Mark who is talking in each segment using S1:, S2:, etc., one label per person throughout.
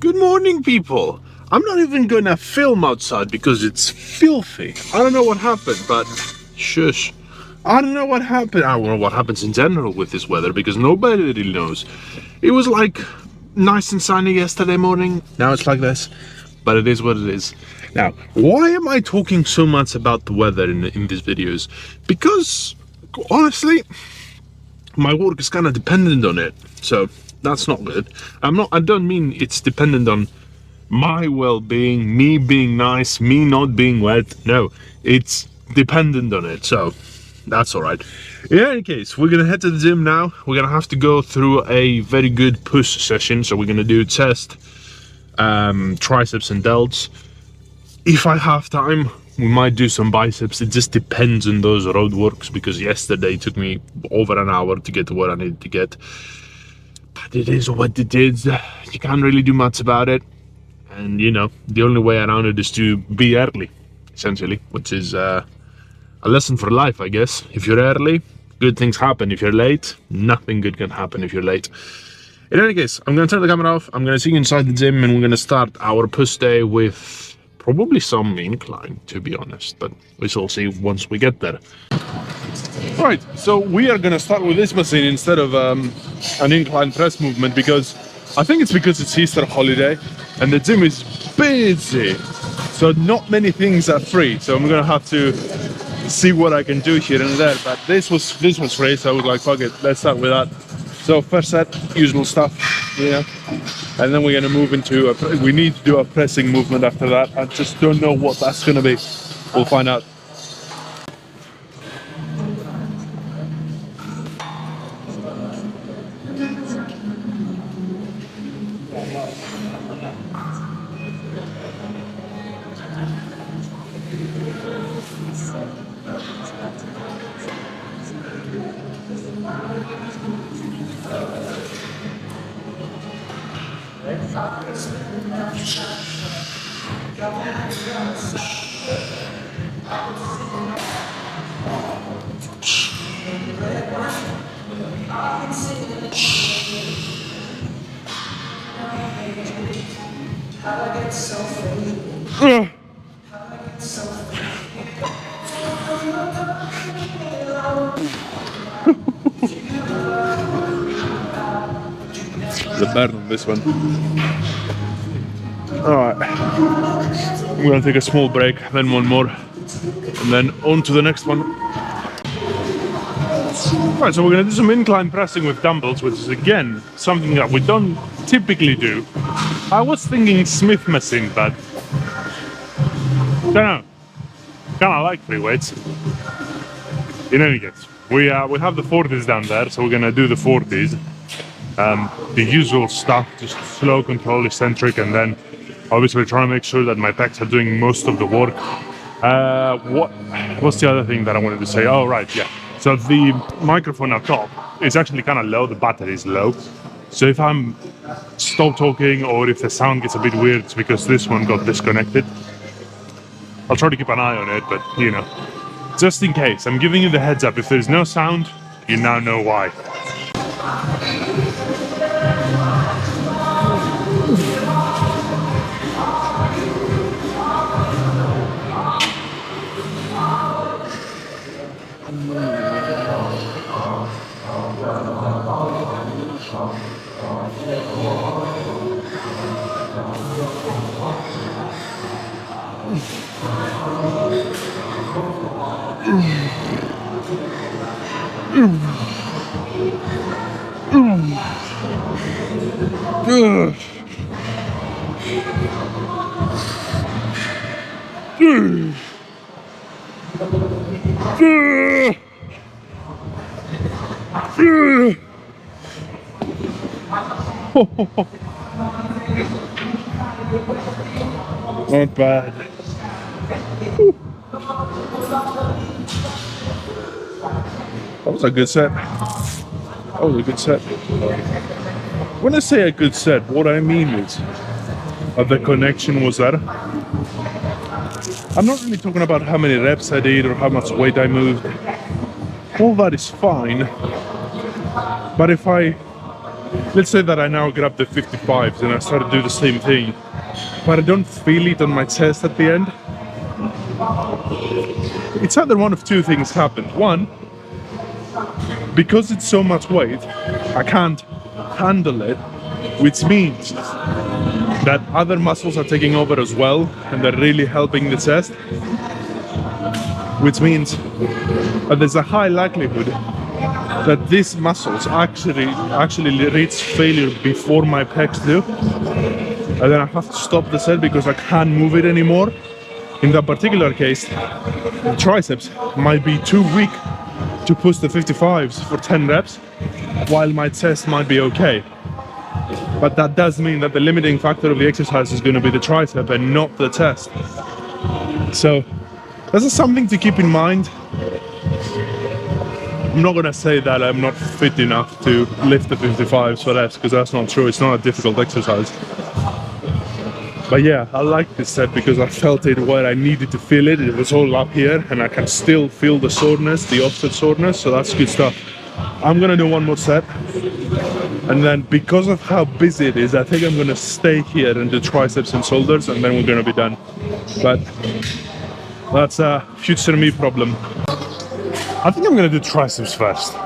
S1: Good morning, people. I'm not even gonna film outside because it's filthy. I don't know what happened, but shush. I don't know what happened. I don't know what happens in general with this weather because nobody really knows. It was like nice and sunny yesterday morning. Now it's like this, but it is what it is. Now, why am I talking so much about the weather in these videos? Because honestly, my work is kind of dependent on it, so that's not good. I don't mean it's dependent on my well-being, me being nice, me not being wet. No, it's dependent on it, so that's all right. In any case, we're gonna head to the gym now. We're gonna have to go through a very good push session, so we're gonna do chest, triceps and delts. If I have time, we might do some biceps. It just depends on those road works, because yesterday it took me over an hour to get to where I needed to get. But it is what it is. You can't really do much about it. And you know, the only way around it is to be early, essentially, which is a lesson for life, I guess. If you're early, good things happen. If you're late, nothing good can happen if you're late. In any case, I'm gonna turn the camera off. I'm gonna see you inside the gym, and we're gonna start our push day with probably some incline, to be honest, but we shall see once we get there. Right, so we are gonna start with this machine instead of an incline press movement, because I think it's because it's Easter holiday and the gym is busy, so not many things are free. So I'm gonna have to see what I can do here and there. But this was free, so I was like, fuck it, let's start with that. So first set, usual stuff, yeah. And then we're gonna move into we need to do a pressing movement after that. I just don't know what that's gonna be. We'll find out. The burn on this one. Alright, I'm gonna take a small break, then one more, and then on to the next one. Right, so we're gonna do some incline pressing with dumbbells, which is again something that we don't typically do. I was thinking Smith machine, but don't know. Kinda like free weights. In any case, we have the 40s down there, so we're gonna do the 40s. The usual stuff, just slow, control, eccentric, and then obviously trying to make sure that my pecs are doing most of the work. What's the other thing that I wanted to say? Oh, right, yeah. So the microphone up top is actually kind of low, the battery is low. So if I'm stop talking or if the sound gets a bit weird, it's because this one got disconnected. I'll try to keep an eye on it, but you know, just in case, I'm giving you the heads up. If there's no sound, you now know why. Not bad. That was a good set. That was a good set. When I say a good set, what I mean is that the connection was there. I'm not really talking about how many reps I did or how much weight I moved. All that is fine. But if I let's say that I now grab the 55s and I start to do the same thing, but I don't feel it on my chest at the end. It's either one of two things happen. One, because it's so much weight, I can't handle it, which means that other muscles are taking over as well and they're really helping the chest, which means that there's a high likelihood that these muscles actually reach failure before my pecs do, and then I have to stop the set because I can't move it anymore. In that particular case, the triceps might be too weak to push the 55s for 10 reps, while my chest might be okay. But that does mean that the limiting factor of the exercise is going to be the tricep and not the chest. So this is something to keep in mind. I'm not going to say that I'm not fit enough to lift the 55s for reps, because that's not true. It's not a difficult exercise. But yeah, I like this set because I felt it where I needed to feel it. It was all up here and I can still feel the soreness, the offset soreness, so that's good stuff. I'm gonna do one more set, and then because of how busy it is, I think I'm gonna stay here and do triceps and shoulders, and then we're gonna be done. But that's a future me problem. I think I'm gonna do triceps first.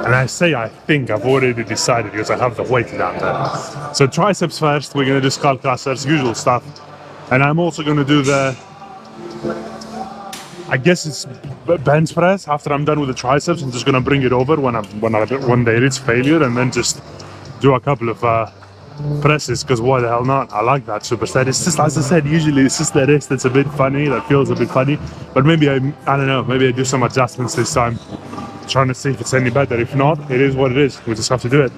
S1: And I say I think, I've already decided because I have the weight down there. So triceps first, we're gonna do skull crushers, usual stuff. And I'm also gonna do the, I guess it's bench press. After I'm done with the triceps, I'm just gonna bring it over when they reach failure, and then just do a couple of presses, because why the hell not? I like that superset. It's just, as I said, usually it's just the wrist that's a bit funny, that feels a bit funny. But maybe I don't know, maybe I do some adjustments this time, trying to see if it's any better. If not, it is what it is. We just have to do it.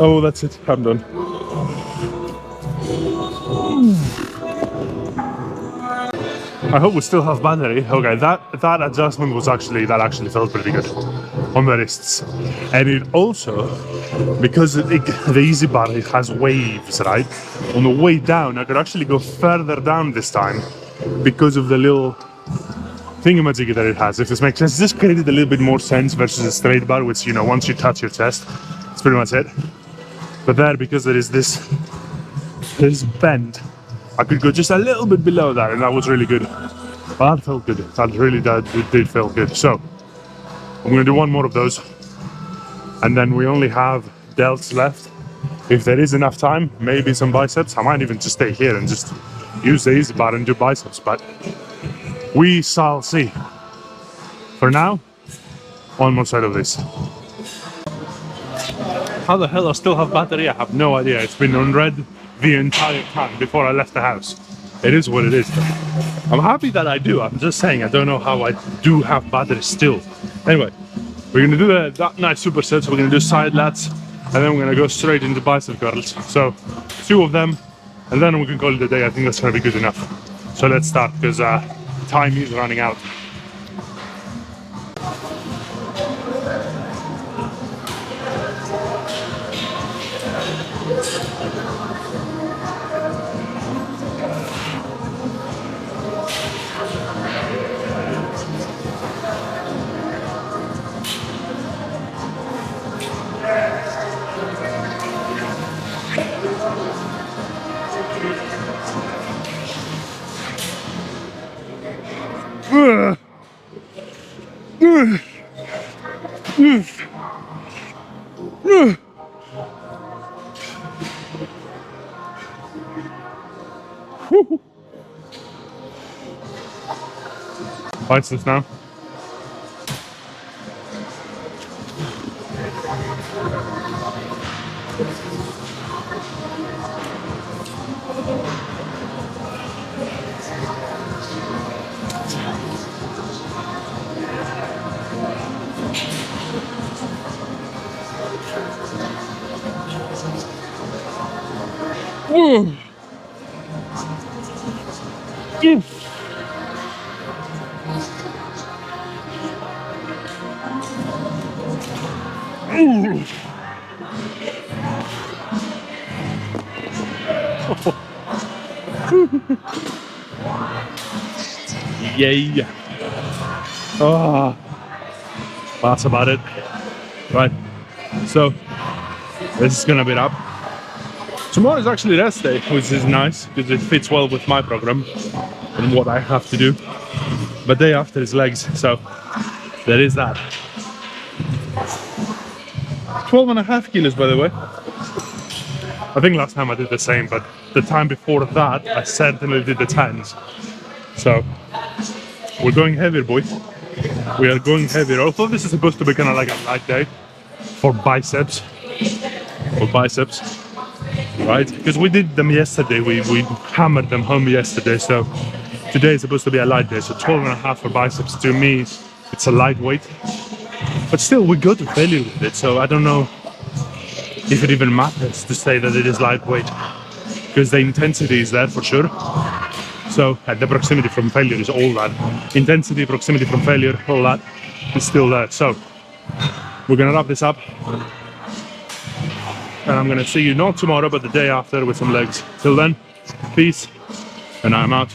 S1: Oh, that's it. I'm done. I hope we still have battery. Okay, that adjustment was actually felt pretty good on the wrists, and it also, because the easy bar, it has waves, right? On the way down, I could actually go further down this time because of the little thingamajiggy that it has. If this makes sense, this created a little bit more sense versus a straight bar, which, you know, once you touch your chest, that's pretty much it. But there, because there is this bend, I could go just a little bit below that, and that was really good. Well, that felt good. That really did feel good. So I'm gonna do one more of those, and then we only have delts left. If there is enough time, maybe some biceps. I might even just stay here and just use the easy bar and do biceps, but we shall see. For now, one more side of this. How the hell I still have battery? I have no idea. It's been on red the entire time before I left the house. It is what it is. I'm happy that I do. I'm just saying, I don't know how I do have battery still. Anyway, we're gonna do that nice superset. So we're gonna do side lats, and then we're gonna go straight into bicep curls. So 2 of them, and then we can call it a day. I think that's gonna be good enough. So let's start, because time is running out. Biceps now. Yay! Oh, that's about it. Right. So this is gonna be it up. Tomorrow is actually rest day, which is nice because it fits well with my program and what I have to do. But day after is legs, so there is that. 12.5 kilos, by the way. I think last time I did the same, but the time before that, I certainly did the 10s. So we're going heavier, boys. We are going heavier. Although this is supposed to be kind of like a light day for biceps. Right? Because we did them yesterday. We hammered them home yesterday. So today is supposed to be a light day. So 12.5 for biceps. To me, it's a lightweight. But still, we go to failure with it. So I don't know if it even matters to say that it is lightweight, because the intensity is there for sure. So the proximity from failure is all that. Intensity, proximity from failure, all that is still there. So we're gonna wrap this up, and I'm gonna see you not tomorrow but the day after with some legs. Till then, peace, and I'm out.